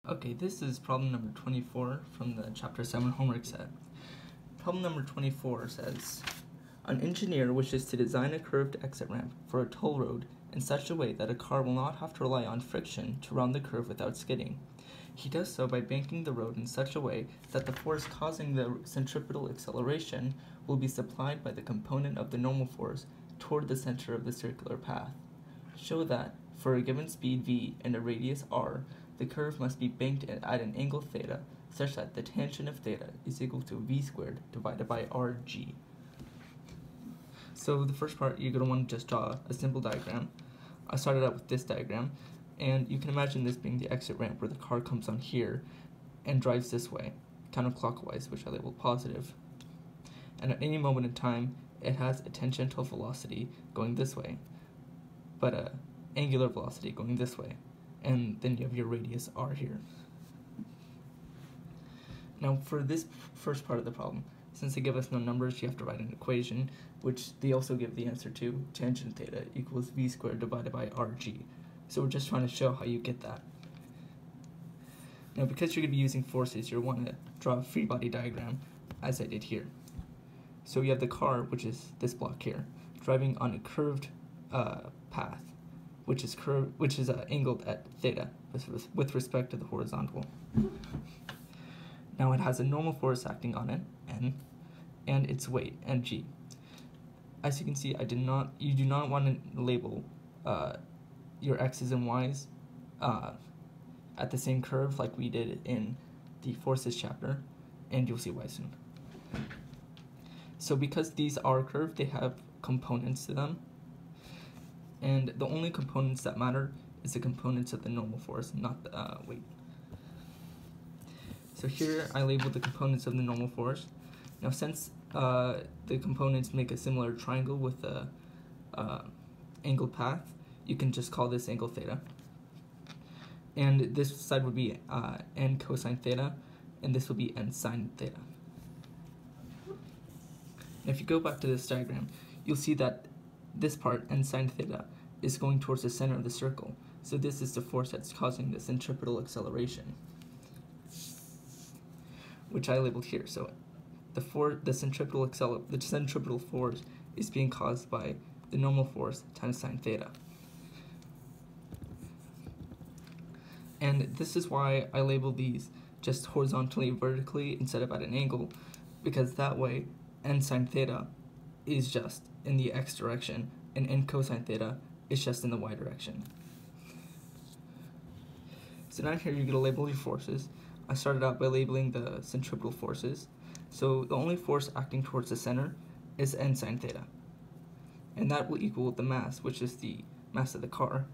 Okay, this is problem number 24 from the chapter 7 homework set. Problem number 24 says, an engineer wishes to design a curved exit ramp for a toll road in such a way that a car will not have to rely on friction to round the curve without skidding. He does so by banking the road in such a way that the force causing the centripetal acceleration will be supplied by the component of the normal force toward the center of the circular path. Show that, for a given speed v and a radius r, the curve must be banked at an angle theta such that the tangent of theta is equal to v squared divided by rg. So the first part, you're going to want to just draw a simple diagram. I started out with this diagram, and you can imagine this being the exit ramp where the car comes on here and drives this way, counterclockwise, which I label positive. And at any moment in time, it has a tangential velocity going this way, but a angular velocity going this way. And then you have your radius r here. Now for this first part of the problem, since they give us no numbers, you have to write an equation, which they also give the answer to, tangent theta equals v squared divided by rg. So we're just trying to show how you get that. Now because you're going to be using forces, you'll want to draw a free body diagram, as I did here. So you have the car, which is this block here, driving on a curved path, which is angled at theta with respect to the horizontal. Now it has a normal force acting on it, N, and its weight, mg. As you can see, you do not want to label your x's and y's at the same curve like we did in the forces chapter, and you'll see why soon. So because these are curved, they have components to them, and the only components that matter is the components of the normal force, not the weight. So here I labeled the components of the normal force. Now since the components make a similar triangle with a angled path, you can just call this angle theta. And this side would be n cosine theta, and this would be n sine theta. And if you go back to this diagram, you'll see that this part, n sine theta, is going towards the center of the circle. So this is the force that's causing the centripetal acceleration, which I labeled here. So the centripetal force is being caused by the normal force times sine theta. And this is why I label these just horizontally, vertically, instead of at an angle, because that way n sine theta is just in the x direction, and n cosine theta is just in the y direction. So now here you're going to label your forces. I started out by labeling the centripetal forces. So the only force acting towards the center is n sine theta. And that will equal the mass, which is the mass of the car,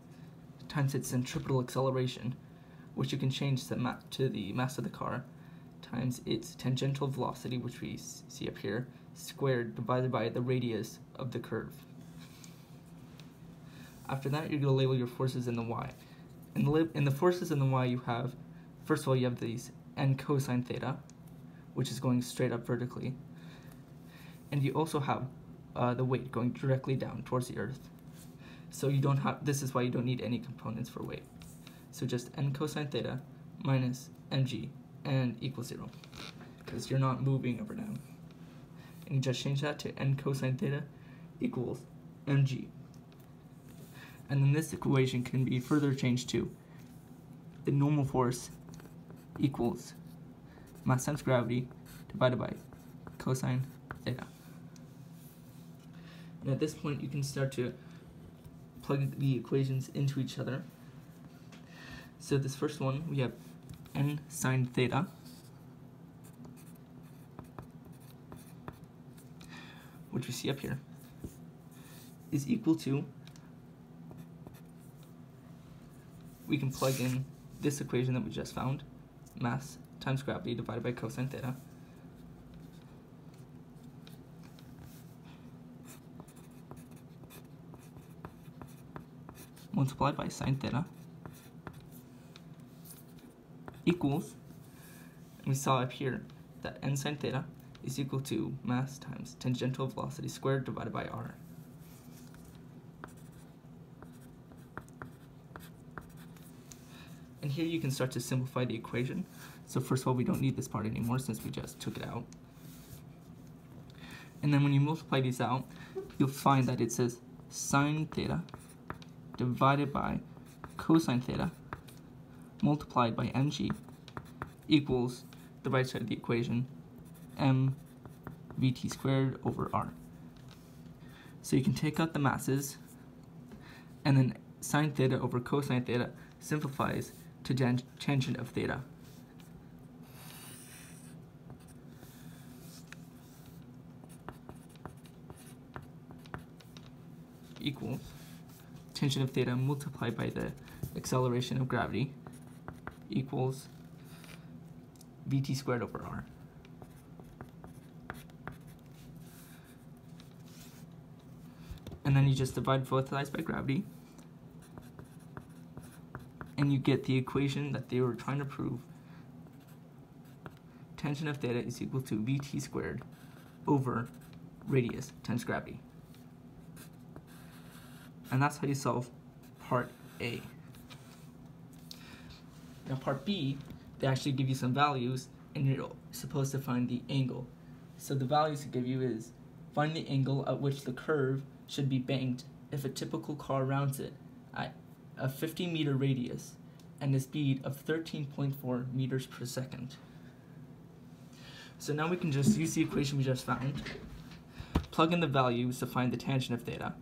times its centripetal acceleration, which you can change to the mass of the car, times its tangential velocity, which we see up here, squared divided by the radius of the curve. After that, you're going to label your forces in the y. In the forces in the y, you have, first of all, you have these n cosine theta, which is going straight up vertically. And you also have the weight going directly down towards the earth. So this is why you don't need any components for weight. So just n cosine theta minus mg and equals 0, because you're not moving up or down. And you just change that to n cosine theta equals mg. And then this equation can be further changed to the normal force equals mass times gravity divided by cosine theta. And at this point, you can start to plug the equations into each other. So this first one, we have n sine theta which we see up here, is equal to, we can plug in this equation that we just found, mass times gravity divided by cosine theta, multiplied by sine theta, equals, and we saw up here that n sine theta is equal to mass times tangential velocity squared divided by r. And here you can start to simplify the equation. So first of all, we don't need this part anymore since we just took it out. And then when you multiply these out, you'll find that it says sine theta divided by cosine theta multiplied by mg equals the right side of the equation, m vt squared over r. So you can take out the masses, and then sine theta over cosine theta simplifies to tangent of theta. Equals tangent of theta multiplied by the acceleration of gravity equals vt squared over r. And then you just divide both sides by gravity, and you get the equation that they were trying to prove. Tangent of theta is equal to vt squared over radius times gravity. And that's how you solve part A. Now part B, they actually give you some values, and you're supposed to find the angle. So the values they give you is, find the angle at which the curve should be banked if a typical car rounds it at a 50-meter radius and a speed of 13.4 meters per second. So now we can just use the equation we just found, plug in the values to find the tangent of theta,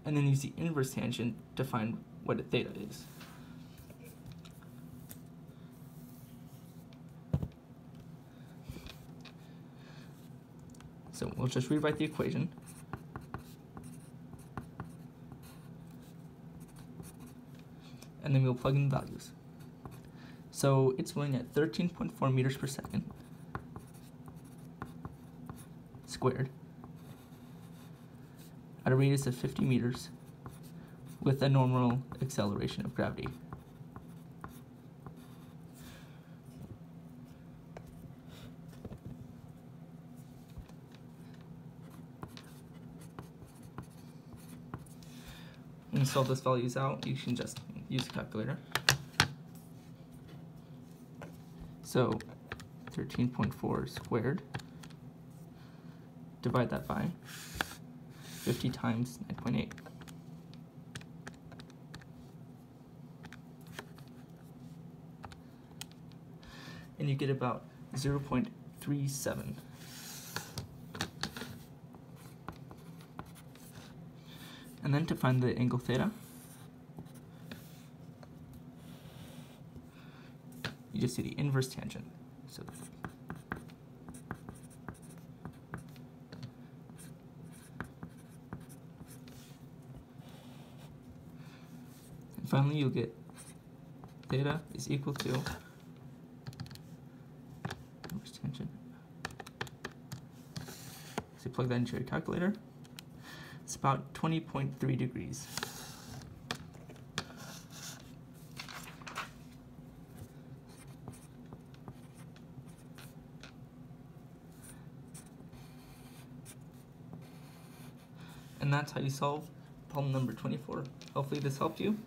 and then use the inverse tangent to find what a theta is. So we'll just rewrite the equation. And then we'll plug in the values. So it's going at 13.4 meters per second squared at a radius of 50 meters with a normal acceleration of gravity. When you solve those values out, you can just use a calculator. So 13.4 squared, divide that by 50 times 9.8. And you get about 0.37. And then to find the angle theta, you just do the inverse tangent. So and finally you'll get theta is equal to inverse tangent. So you plug that into your calculator. It's about 20.3 degrees. And that's how you solve problem number 24. Hopefully this helped you.